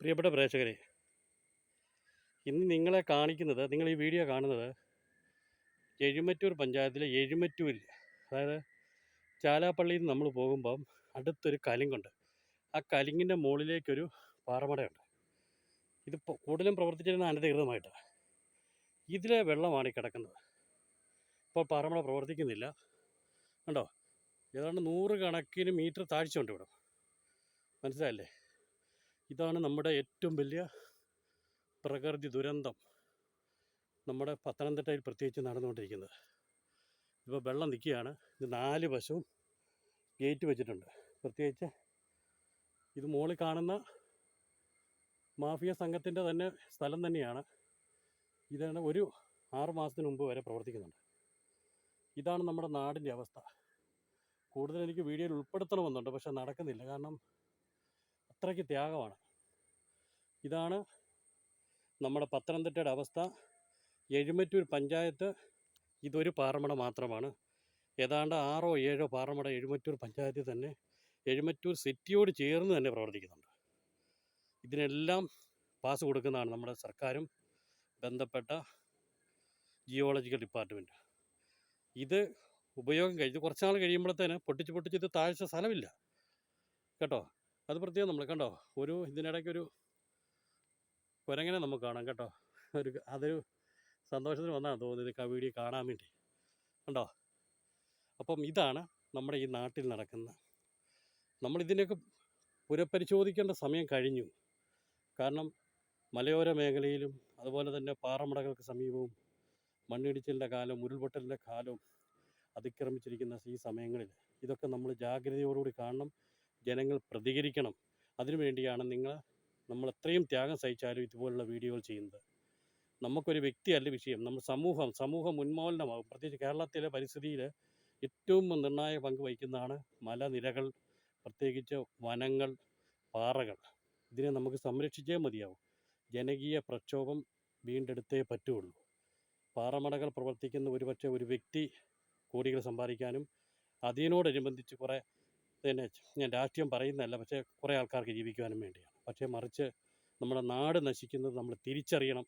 പ്രിയപ്പെട്ട പ്രേക്ഷകരെ, ഇന്ന് നിങ്ങളെ കാണിക്കുന്നത്, നിങ്ങൾ ഈ വീഡിയോ കാണുന്നത് എഴുമറ്റൂർ പഞ്ചായത്തിലെ എഴുമറ്റൂരിൽ, അതായത് ചാലാപ്പള്ളിയിൽ നിന്ന് നമ്മൾ പോകുമ്പം അടുത്തൊരു കലിങ്കുണ്ട്. ആ കലിങ്ങിൻ്റെ മുകളിലേക്കൊരു പാറമടയുണ്ട്. ഇത് കൂടുതലും പ്രവർത്തിച്ചിരുന്ന അനധികൃതമായിട്ട്. ഇതിലെ വെള്ളമാണ് ഈ കിടക്കുന്നത്. ഇപ്പോൾ പാറമട പ്രവർത്തിക്കുന്നില്ല. കണ്ടോ, ഏതാണ്ട് 100 കണക്കിന് മീറ്റർ താഴ്ചയുണ്ട് ഇവിടെ. മനസ്സിലായല്ലേ? ഇതാണ് നമ്മുടെ ഏറ്റവും വലിയ പ്രകൃതി ദുരന്തം നമ്മുടെ പത്തനംതിട്ടയിൽ പ്രത്യേകിച്ച് നടന്നുകൊണ്ടിരിക്കുന്നത്. ഇപ്പോൾ വെള്ളം നിൽക്കുകയാണ്. ഇത് 4 വശവും ഗേറ്റ് വെച്ചിട്ടുണ്ട്. പ്രത്യേകിച്ച് ഇത് മുകളിൽ കാണുന്ന മാഫിയ സംഘത്തിൻ്റെ തന്നെ സ്ഥലം തന്നെയാണ്. ഇതാണ് ഒരു 6 മാസത്തിന് മുമ്പ് വരെ പ്രവർത്തിക്കുന്നുണ്ട്. ഇതാണ് നമ്മുടെ നാടിൻ്റെ അവസ്ഥ. കൂടുതൽ എനിക്ക് വീഡിയോയിൽ ഉൾപ്പെടുത്തണമെന്നുണ്ട്, പക്ഷെ നടക്കുന്നില്ല. കാരണം അത്രയ്ക്ക് ത്യാഗമാണ്. ഇതാണ് നമ്മുടെ പത്തനംതിട്ടയുടെ അവസ്ഥ. എഴുമറ്റൂർ പഞ്ചായത്ത് ഇതൊരു പാറമട മാത്രമാണ്. ഏതാണ്ട് 6 or 7 പാറമട എഴുമറ്റൂർ പഞ്ചായത്തിൽ തന്നെ, എഴുമറ്റൂർ സിറ്റിയോട് ചേർന്ന് തന്നെ പ്രവർത്തിക്കുന്നുണ്ട്. ഇതിനെല്ലാം പാസ് കൊടുക്കുന്നതാണ് നമ്മുടെ സർക്കാരും ബന്ധപ്പെട്ട ജിയോളജിക്കൽ ഡിപ്പാർട്ട്മെൻറ്റ്. ഇത് ഉപയോഗം കഴിഞ്ഞ് കുറച്ച് നാൾ കഴിയുമ്പോഴത്തേന് പൊട്ടിച്ച് ഇത് താഴ്ച സ്ഥലമില്ല കേട്ടോ. അത് പ്രത്യേകം നമ്മൾ കണ്ടോ, ഇതിനിടയ്ക്കൊരു കുരങ്ങനെ നമുക്ക് കാണാം കേട്ടോ. അതൊരു സന്തോഷത്തിന് വന്നാണ് തോന്നുന്നത് ഇത് വീഡിയോ കാണാൻ വേണ്ടി. കണ്ടോ, അപ്പം ഇതാണ് നമ്മുടെ ഈ നാട്ടിൽ നടക്കുന്ന. നമ്മളിതിനൊക്കെ പുനഃപരിശോധിക്കേണ്ട സമയം കഴിഞ്ഞു. കാരണം മലയോര മേഖലയിലും അതുപോലെ തന്നെ പാറമടകൾക്ക് സമീപവും മണ്ണിടിച്ചിലിൻ്റെ കാലം, ഉരുൾപൊട്ടലിൻ്റെ കാലവും അതിക്രമിച്ചിരിക്കുന്ന ഈ സമയങ്ങളിൽ ഇതൊക്കെ നമ്മൾ ജാഗ്രതയോടുകൂടി കാണണം. ജനങ്ങൾ പ്രതികരിക്കണം. അതിനുവേണ്ടിയാണ് നമ്മൾ എത്രയും ത്യാഗം സഹിച്ചാലും ഇതുപോലുള്ള വീഡിയോകൾ ചെയ്യുന്നത്. നമുക്കൊരു വ്യക്തിയല്ല വിഷയം, നമ്മൾ സമൂഹം ഉന്മൂലനമാകും. പ്രത്യേകിച്ച് കേരളത്തിലെ പരിസ്ഥിതിയിൽ ഏറ്റവും നിർണായക പങ്ക് വഹിക്കുന്നതാണ് മലനിരകൾ, പ്രത്യേകിച്ച് വനങ്ങൾ, പാറകൾ. ഇതിനെ നമുക്ക് സംരക്ഷിച്ചേ മതിയാവും. ജനകീയ പ്രക്ഷോഭം വീണ്ടെടുത്തേ പറ്റുള്ളൂ. പാറമടകൾ പ്രവർത്തിക്കുന്ന ഒരുപക്ഷെ ഒരു വ്യക്തി കോടികൾ സമ്പാദിക്കാനും അതിനോടനുബന്ധിച്ച് കുറേ ഞാൻ രാഷ്ട്രീയം പറയുന്നതല്ല, പക്ഷേ കുറേ ആൾക്കാർക്ക് ജീവിക്കുവാനും വേണ്ടിയാണ്. പക്ഷേ മറിച്ച് നമ്മുടെ നാട് നശിക്കുന്നത് നമ്മൾ തിരിച്ചറിയണം.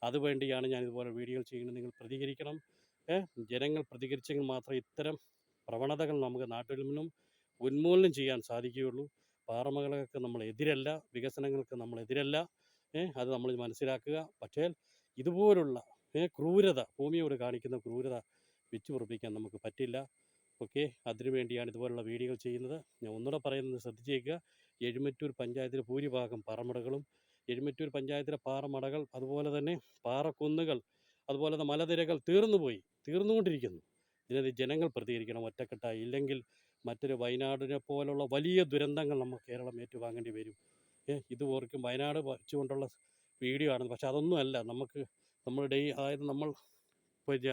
അതുവേണ്ടിയാണ് ഞാൻ ഇതുപോലെ വീഡിയോകൾ ചെയ്യുന്നത്. നിങ്ങൾ പ്രതികരിക്കണം. ജനങ്ങൾ പ്രതികരിച്ചെങ്കിൽ മാത്രമേ ഇത്തരം പ്രവണതകൾ നമുക്ക് നാട്ടിൽ നിന്നും ഉന്മൂലനം ചെയ്യാൻ സാധിക്കുകയുള്ളൂ. പാറമടകൾക്ക് നമ്മൾ എതിരല്ല, വികസനങ്ങൾക്ക് നമ്മൾ എതിരല്ല. അത് നമ്മൾ മനസ്സിലാക്കുക. പക്ഷേ ഇതുപോലുള്ള ക്രൂരത, ഭൂമിയോട് കാണിക്കുന്ന ക്രൂരത വെച്ച് പൊറുപ്പിക്കാൻ നമുക്ക് പറ്റില്ല. ഓക്കെ, അതിനുവേണ്ടിയാണ് ഇതുപോലുള്ള വീഡിയോകൾ ചെയ്യുന്നത്. ഞാൻ ഒന്നുകൂടെ പറയുന്നത് ശ്രദ്ധിച്ചേക്കുക. എഴുമറ്റൂർ പഞ്ചായത്തിലെ ഭൂരിഭാഗം പാറമടകളും, എഴുമറ്റൂർ പഞ്ചായത്തിലെ പാറമടകൾ, അതുപോലെ തന്നെ പാറക്കുന്നുകൾ, അതുപോലെ തന്നെ മലനിരകൾ തീർന്നുകൊണ്ടിരിക്കുന്നു. ഇതിനെതിരെ ജനങ്ങൾ പ്രതികരിക്കണം ഒറ്റക്കെട്ടായി. ഇല്ലെങ്കിൽ മറ്റൊരു വയനാടിനെ പോലുള്ള വലിയ ദുരന്തങ്ങൾ നമ്മൾ കേരളം ഏറ്റുവാങ്ങേണ്ടി വരും. ഇത് ഓർക്കും വയനാട് വെച്ചുകൊണ്ടുള്ള വീഡിയോ ആണ്, പക്ഷെ അതൊന്നുമല്ല. അതായത് നമ്മൾ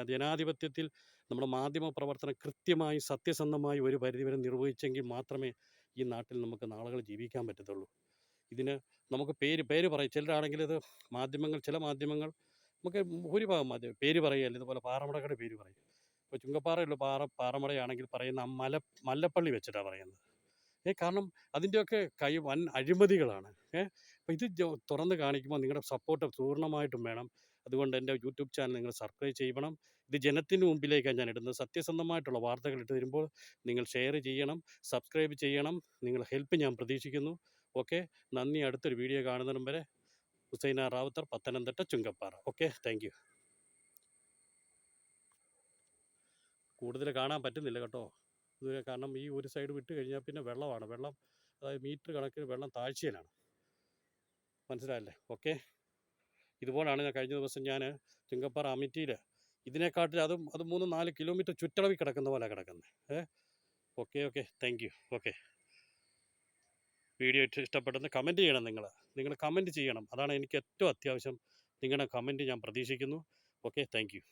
ജനാധിപത്യത്തിൽ നമ്മുടെ മാധ്യമ പ്രവർത്തനം കൃത്യമായി സത്യസന്ധമായി ഒരു പരിധിവരെ നിർവഹിച്ചെങ്കിൽ മാത്രമേ ഈ നാട്ടിൽ നമുക്ക് നാളുകൾ ജീവിക്കാൻ പറ്റത്തുള്ളൂ. ഇതിന് നമുക്ക് പേര് പറയും. ചിലരാണെങ്കിൽ ഇത് ചില മാധ്യമങ്ങൾ നമുക്ക് ഭൂരിഭാഗം പേര് പറയുകയല്ല, ഇതുപോലെ പാറമടകളുടെ പേര് പറയും. ഇപ്പോൾ ചുങ്കപ്പാറയുള്ള പാറമടയാണെങ്കിൽ പറയുന്ന മല്ലപ്പള്ളി വെച്ചിട്ടാണ് പറയുന്നത്. കാരണം അതിൻ്റെയൊക്കെ വൻ അഴിമതികളാണ്. അപ്പോൾ ഇത് തുറന്ന് കാണിക്കുമ്പോൾ നിങ്ങളുടെ സപ്പോർട്ട് പൂർണ്ണമായിട്ടും വേണം. അതുകൊണ്ട് എൻ്റെ യൂട്യൂബ് ചാനൽ നിങ്ങൾ സബ്സ്ക്രൈബ് ചെയ്യണം. ഇത് ജനത്തിന് മുമ്പിലേക്കാണ് ഞാൻ ഇടുന്നത്. സത്യസന്ധമായിട്ടുള്ള വാർത്തകൾ ഇട്ട് തരുമ്പോൾ നിങ്ങൾ ഷെയർ ചെയ്യണം, സബ്സ്ക്രൈബ് ചെയ്യണം. നിങ്ങളുടെ ഹെൽപ്പ് ഞാൻ പ്രതീക്ഷിക്കുന്നു. ഓക്കെ, നന്ദി. അടുത്തൊരു വീഡിയോ കാണുന്നതിനും വരെ Husaina Rawther, Pathanamthitta, Chungappara. Okay, thank you. കൂടുതൽ കാണാൻ പറ്റുന്നില്ല കേട്ടോ. കാരണം ഈ ഒരു സൈഡ് വിട്ട് കഴിഞ്ഞാൽ പിന്നെ വെള്ളം, അതായത് മീറ്റർ കണക്കിന് വെള്ളം താഴ്ചയിലാണ്. മനസ്സിലായല്ലേ? ഓക്കെ, ഇതുപോലാണ് ഞാൻ കഴിഞ്ഞ ദിവസം ഞാൻ ചുങ്കപ്പാറ അമിറ്റിയിൽ ഇതിനെക്കാട്ടിൽ അത് 3-4 കിലോമീറ്റർ ചുറ്റളവിൽ കിടക്കുന്ന പോലെ കിടക്കുന്നത്. Okay, thank U. Okay, video ഇഷ്ടപ്പെട്ടെന്ന് കമൻറ്റ് ചെയ്യണം. നിങ്ങൾ കമൻറ്റ് ചെയ്യണം. അതാണ് എനിക്ക് ഏറ്റവും അത്യാവശ്യം. നിങ്ങളുടെ കമൻറ്റ് ഞാൻ പ്രതീക്ഷിക്കുന്നു. Okay, thank U.